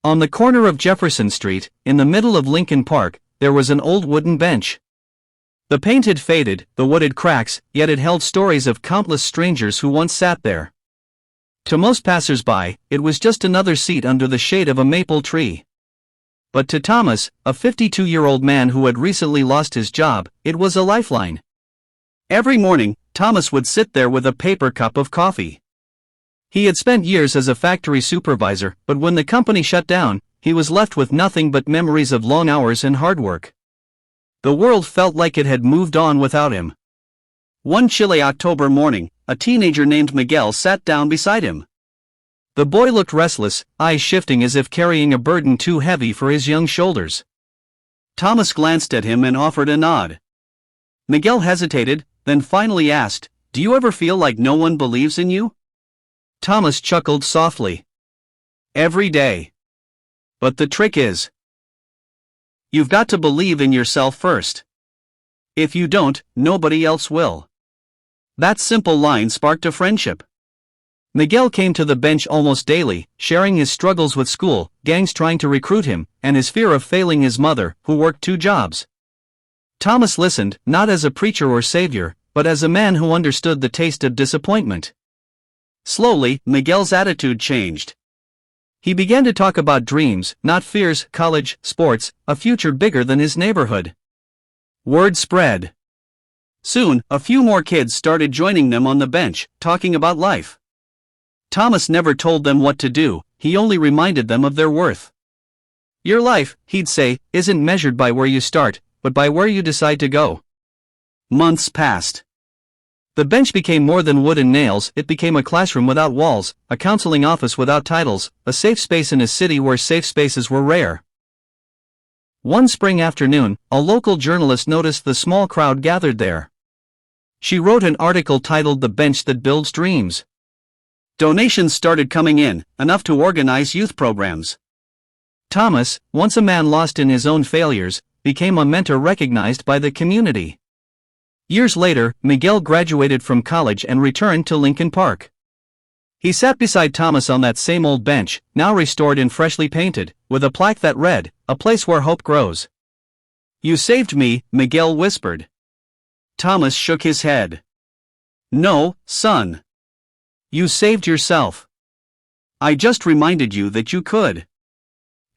On the corner of Jefferson Street, in the middle of Lincoln Park, there was an old wooden bench. The paint had faded, the wood had cracks, yet it held stories of countless strangers who once sat there. To most passers-by, it was just another seat under the shade of a maple tree. But to Thomas, a 52-year-old man who had recently lost his job, it was a lifeline. Every morning, Thomas would sit there with a paper cup of coffee. He had spent years as a factory supervisor, but when the company shut down, he was left with nothing but memories of long hours and hard work. The world felt like it had moved on without him. One chilly October morning, a teenager named Miguel sat down beside him. The boy looked restless, eyes shifting as if carrying a burden too heavy for his young shoulders. Thomas glanced at him and offered a nod. Miguel hesitated, then finally asked, "Do you ever feel like no one believes in you?" Thomas chuckled softly. "Every day. But the trick is, you've got to believe in yourself first. If you don't, nobody else will." That simple line sparked a friendship. Miguel came to the bench almost daily, sharing his struggles with school, gangs trying to recruit him, and his fear of failing his mother, who worked 2 jobs. Thomas listened, not as a preacher or savior, but as a man who understood the taste of disappointment. Slowly, Miguel's attitude changed. He began to talk about dreams, not fears, college, sports, a future bigger than his neighborhood. Word spread. Soon, a few more kids started joining them on the bench, talking about life. Thomas never told them what to do, he only reminded them of their worth. "Your life," he'd say, "isn't measured by where you start, but by where you decide to go." Months passed. The bench became more than wood and nails, it became a classroom without walls, a counseling office without titles, a safe space in a city where safe spaces were rare. One spring afternoon, a local journalist noticed the small crowd gathered there. She wrote an article titled "The Bench That Builds Dreams." Donations started coming in, enough to organize youth programs. Thomas, once a man lost in his own failures, became a mentor recognized by the community. Years later, Miguel graduated from college and returned to Lincoln Park. He sat beside Thomas on that same old bench, now restored and freshly painted, with a plaque that read, "A place where hope grows." "You saved me," Miguel whispered. Thomas shook his head. "No, son. You saved yourself. I just reminded you that you could."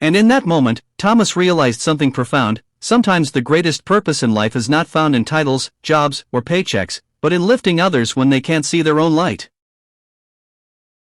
And in that moment, Thomas realized something profound. Sometimes the greatest purpose in life is not found in titles, jobs, or paychecks, but in lifting others when they can't see their own light.